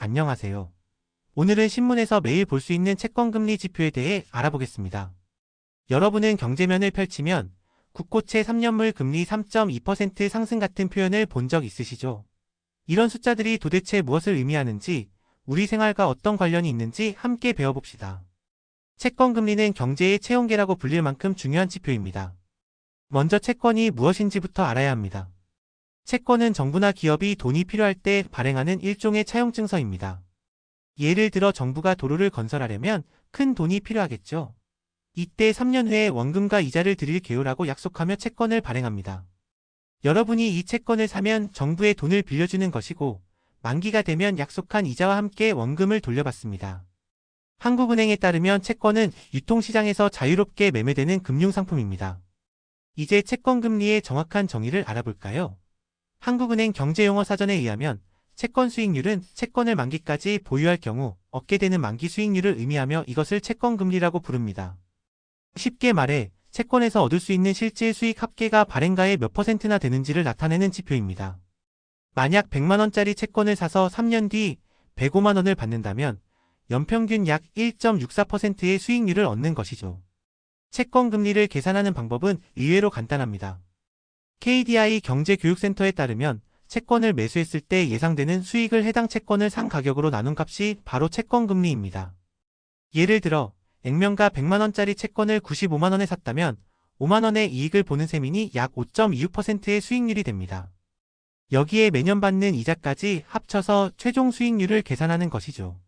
안녕하세요. 오늘은 신문에서 매일 볼 수 있는 채권금리 지표에 대해 알아보겠습니다. 여러분은 경제면을 펼치면 국고채 3년물 금리 3.2% 상승 같은 표현을 본 적 있으시죠? 이런 숫자들이 도대체 무엇을 의미하는지, 우리 생활과 어떤 관련이 있는지 함께 배워봅시다. 채권금리는 경제의 체온계라고 불릴 만큼 중요한 지표입니다. 먼저 채권이 무엇인지부터 알아야 합니다. 채권은 정부나 기업이 돈이 필요할 때 발행하는 일종의 차용증서입니다. 예를 들어 정부가 도로를 건설하려면 큰 돈이 필요하겠죠. 이때 3년 후에 원금과 이자를 드릴 게요라고 약속하며 채권을 발행합니다. 여러분이 이 채권을 사면 정부의 돈을 빌려주는 것이고, 만기가 되면 약속한 이자와 함께 원금을 돌려받습니다. 한국은행에 따르면 채권은 유통시장에서 자유롭게 매매되는 금융상품입니다. 이제 채권금리의 정확한 정의를 알아볼까요? 한국은행 경제용어사전에 의하면 채권 수익률은 채권을 만기까지 보유할 경우 얻게 되는 만기 수익률을 의미하며 이것을 채권금리라고 부릅니다. 쉽게 말해 채권에서 얻을 수 있는 실질 수익 합계가 발행가의 몇 %나 되는지를 나타내는 지표입니다. 만약 100만원짜리 채권을 사서 3년 뒤 105만원을 받는다면 연평균 약 1.64%의 수익률을 얻는 것이죠. 채권금리를 계산하는 방법은 의외로 간단합니다. KDI 경제교육센터에 따르면 채권을 매수했을 때 예상되는 수익을 해당 채권을 산 가격으로 나눈 값이 바로 채권금리입니다. 예를 들어 액면가 100만원짜리 채권을 95만원에 샀다면 5만원의 이익을 보는 셈이니 약 5.26%의 수익률이 됩니다. 여기에 매년 받는 이자까지 합쳐서 최종 수익률을 계산하는 것이죠.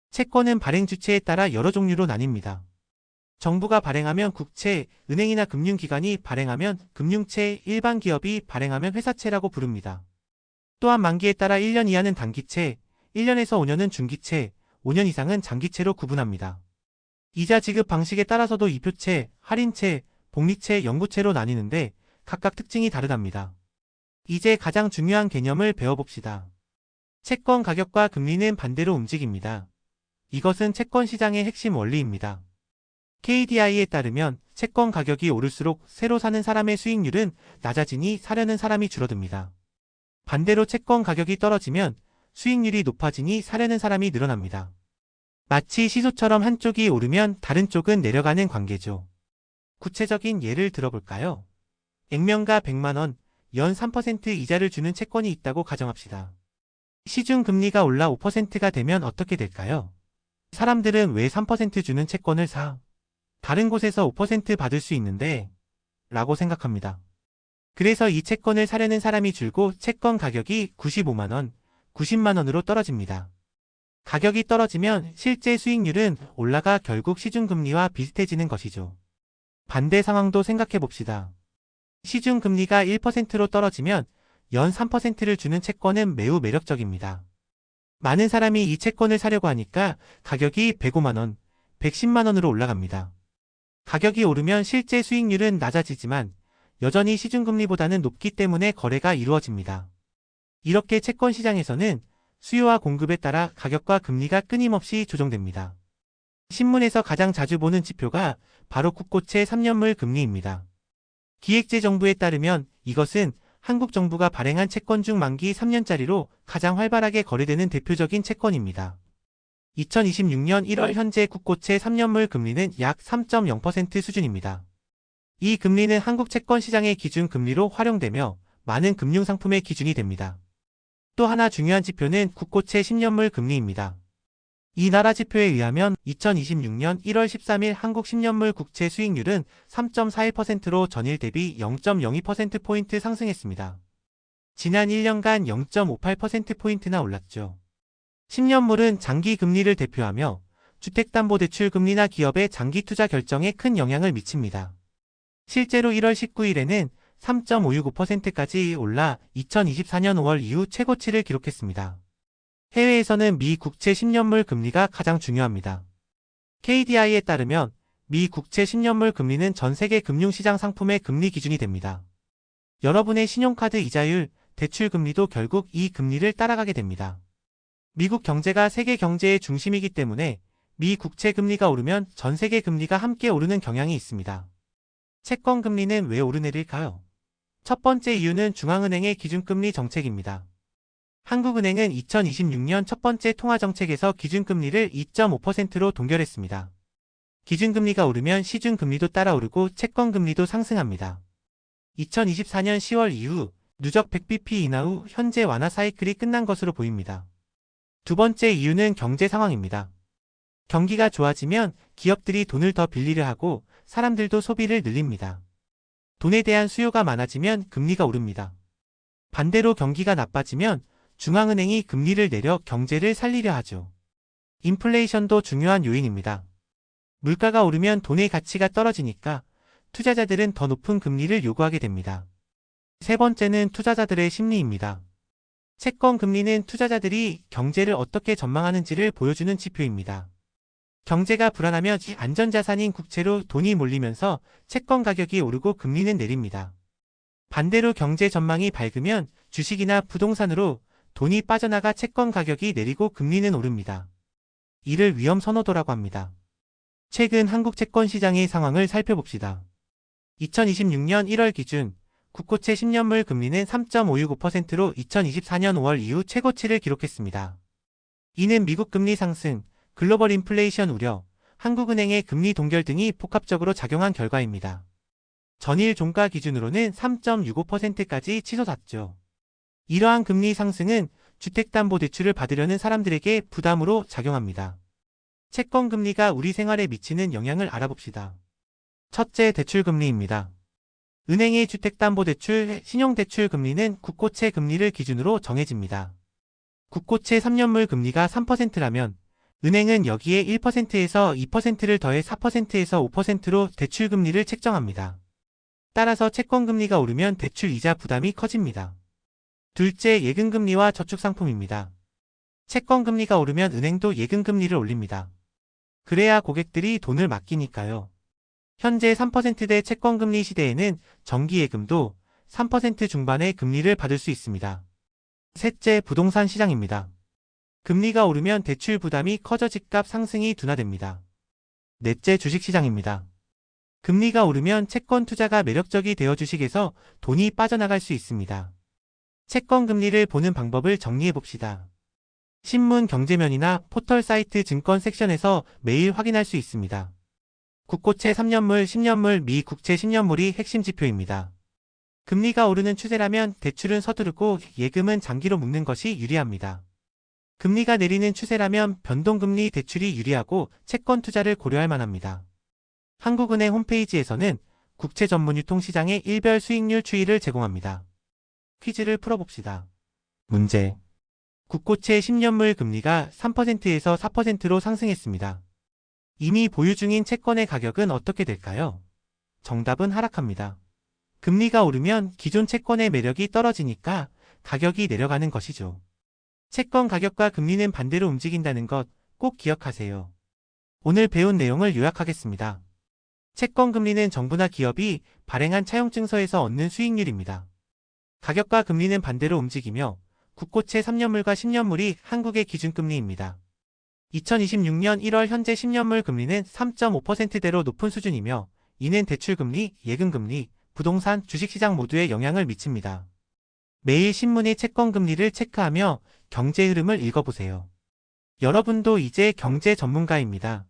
채권은 발행 주체에 따라 여러 종류로 나뉩니다. 정부가 발행하면 국채, 은행이나 금융기관이 발행하면 금융채, 일반 기업이 발행하면 회사채라고 부릅니다. 또한 만기에 따라 1년 이하는 단기채, 1년에서 5년은 중기채, 5년 이상은 장기채로 구분합니다. 이자 지급 방식에 따라서도 이표채, 할인채, 복리채, 영구채로 나뉘는데 각각 특징이 다르답니다. 이제 가장 중요한 개념을 배워봅시다. 채권 가격과 금리는 반대로 움직입니다. 이것은 채권 시장의 핵심 원리입니다. KDI에 따르면 채권 가격이 오를수록 새로 사는 사람의 수익률은 낮아지니 사려는 사람이 줄어듭니다. 반대로 채권 가격이 떨어지면 수익률이 높아지니 사려는 사람이 늘어납니다. 마치 시소처럼 한쪽이 오르면 다른 쪽은 내려가는 관계죠. 구체적인 예를 들어볼까요? 액면가 100만원, 연 3% 이자를 주는 채권이 있다고 가정합시다. 시중금리가 올라 5%가 되면 어떻게 될까요? 사람들은 왜 3% 주는 채권을 사? 다른 곳에서 5% 받을 수 있는데 라고 생각합니다. 그래서 이 채권을 사려는 사람이 줄고 채권 가격이 95만원, 90만원으로 떨어집니다. 가격이 떨어지면 실제 수익률은 올라가 결국 시중금리와 비슷해지는 것이죠. 반대 상황도 생각해 봅시다. 시중금리가 1%로 떨어지면 연 3%를 주는 채권은 매우 매력적입니다. 많은 사람이 이 채권을 사려고 하니까 가격이 105만원, 110만원으로 올라갑니다. 가격이 오르면 실제 수익률은 낮아지지만 여전히 시중금리보다는 높기 때문에 거래가 이루어집니다. 이렇게 채권 시장에서는 수요와 공급에 따라 가격과 금리가 끊임없이 조정됩니다. 신문에서 가장 자주 보는 지표가 바로 국고채 3년물 금리입니다. 기획재정부에 따르면 이것은 한국 정부가 발행한 채권 중 만기 3년짜리로 가장 활발하게 거래되는 대표적인 채권입니다. 2026년 1월 현재 국고채 3년물 금리는 약 3.0% 수준입니다. 이 금리는 한국 채권 시장의 기준 금리로 활용되며 많은 금융상품의 기준이 됩니다. 또 하나 중요한 지표는 국고채 10년물 금리입니다. 이 나라 지표에 의하면 2026년 1월 13일 한국 10년물 국채 수익률은 3.41%로 전일 대비 0.02%포인트 상승했습니다. 지난 1년간 0.58%포인트나 올랐죠. 10년물은 장기 금리를 대표하며 주택담보대출 금리나 기업의 장기 투자 결정에 큰 영향을 미칩니다. 실제로 1월 19일에는 3.565%까지 올라 2024년 5월 이후 최고치를 기록했습니다. 해외에서는 미 국채 10년물 금리가 가장 중요합니다. KDI에 따르면 미 국채 10년물 금리는 전 세계 금융시장 상품의 금리 기준이 됩니다. 여러분의 신용카드 이자율, 대출 금리도 결국 이 금리를 따라가게 됩니다. 미국 경제가 세계 경제의 중심이기 때문에 미 국채 금리가 오르면 전 세계 금리가 함께 오르는 경향이 있습니다. 채권 금리는 왜 오르내릴까요? 첫 번째 이유는 중앙은행의 기준금리 정책입니다. 한국은행은 2026년 첫 번째 통화정책에서 기준금리를 2.5%로 동결했습니다. 기준금리가 오르면 시중금리도 따라 오르고 채권금리도 상승합니다. 2024년 10월 이후 누적 100bp 인하 후 현재 완화 사이클이 끝난 것으로 보입니다. 두 번째 이유는 경제 상황입니다. 경기가 좋아지면 기업들이 돈을 더 빌리려 하고 사람들도 소비를 늘립니다. 돈에 대한 수요가 많아지면 금리가 오릅니다. 반대로 경기가 나빠지면 중앙은행이 금리를 내려 경제를 살리려 하죠. 인플레이션도 중요한 요인입니다. 물가가 오르면 돈의 가치가 떨어지니까 투자자들은 더 높은 금리를 요구하게 됩니다. 세 번째는 투자자들의 심리입니다. 채권 금리는 투자자들이 경제를 어떻게 전망하는지를 보여주는 지표입니다. 경제가 불안하면 안전자산인 국채로 돈이 몰리면서 채권 가격이 오르고 금리는 내립니다. 반대로 경제 전망이 밝으면 주식이나 부동산으로 돈이 빠져나가 채권 가격이 내리고 금리는 오릅니다. 이를 위험 선호도라고 합니다. 최근 한국 채권 시장의 상황을 살펴봅시다. 2026년 1월 기준 국고채 10년물 금리는 3.565%로 2024년 5월 이후 최고치를 기록했습니다. 이는 미국 금리 상승, 글로벌 인플레이션 우려, 한국은행의 금리 동결 등이 복합적으로 작용한 결과입니다. 전일 종가 기준으로는 3.65%까지 치솟았죠. 이러한 금리 상승은 주택담보대출을 받으려는 사람들에게 부담으로 작용합니다. 채권 금리가 우리 생활에 미치는 영향을 알아봅시다. 첫째, 대출금리입니다. 은행의 주택담보대출, 신용대출 금리는 국고채 금리를 기준으로 정해집니다. 국고채 3년물 금리가 3%라면 은행은 여기에 1%에서 2%를 더해 4%에서 5%로 대출금리를 책정합니다. 따라서 채권금리가 오르면 대출이자 부담이 커집니다. 둘째, 예금금리와 저축상품입니다. 채권금리가 오르면 은행도 예금금리를 올립니다. 그래야 고객들이 돈을 맡기니까요. 현재 3%대 채권금리 시대에는 정기예금도 3% 중반의 금리를 받을 수 있습니다. 셋째, 부동산 시장입니다. 금리가 오르면 대출 부담이 커져 집값 상승이 둔화됩니다. 넷째, 주식시장입니다. 금리가 오르면 채권 투자가 매력적이 되어 주식에서 돈이 빠져나갈 수 있습니다. 채권 금리를 보는 방법을 정리해 봅시다. 신문 경제면이나 포털 사이트 증권 섹션에서 매일 확인할 수 있습니다. 국고채 3년물, 10년물, 미 국채 10년물이 핵심 지표입니다. 금리가 오르는 추세라면 대출은 서두르고 예금은 장기로 묶는 것이 유리합니다. 금리가 내리는 추세라면 변동금리 대출이 유리하고 채권 투자를 고려할 만합니다. 한국은행 홈페이지에서는 국채 전문 유통시장의 일별 수익률 추이를 제공합니다. 퀴즈를 풀어봅시다. 문제. 국고채 10년물 금리가 3%에서 4%로 상승했습니다. 이미 보유 중인 채권의 가격은 어떻게 될까요? 정답은 하락합니다. 금리가 오르면 기존 채권의 매력이 떨어지니까 가격이 내려가는 것이죠. 채권 가격과 금리는 반대로 움직인다는 것 꼭 기억하세요. 오늘 배운 내용을 요약하겠습니다. 채권 금리는 정부나 기업이 발행한 차용증서에서 얻는 수익률입니다. 가격과 금리는 반대로 움직이며 국고채 3년물과 10년물이 한국의 기준금리입니다. 2026년 1월 현재 10년물 금리는 3.5%대로 높은 수준이며 이는 대출금리, 예금금리, 부동산, 주식시장 모두에 영향을 미칩니다. 매일 신문의 채권금리를 체크하며 경제 흐름을 읽어보세요. 여러분도 이제 경제 전문가입니다.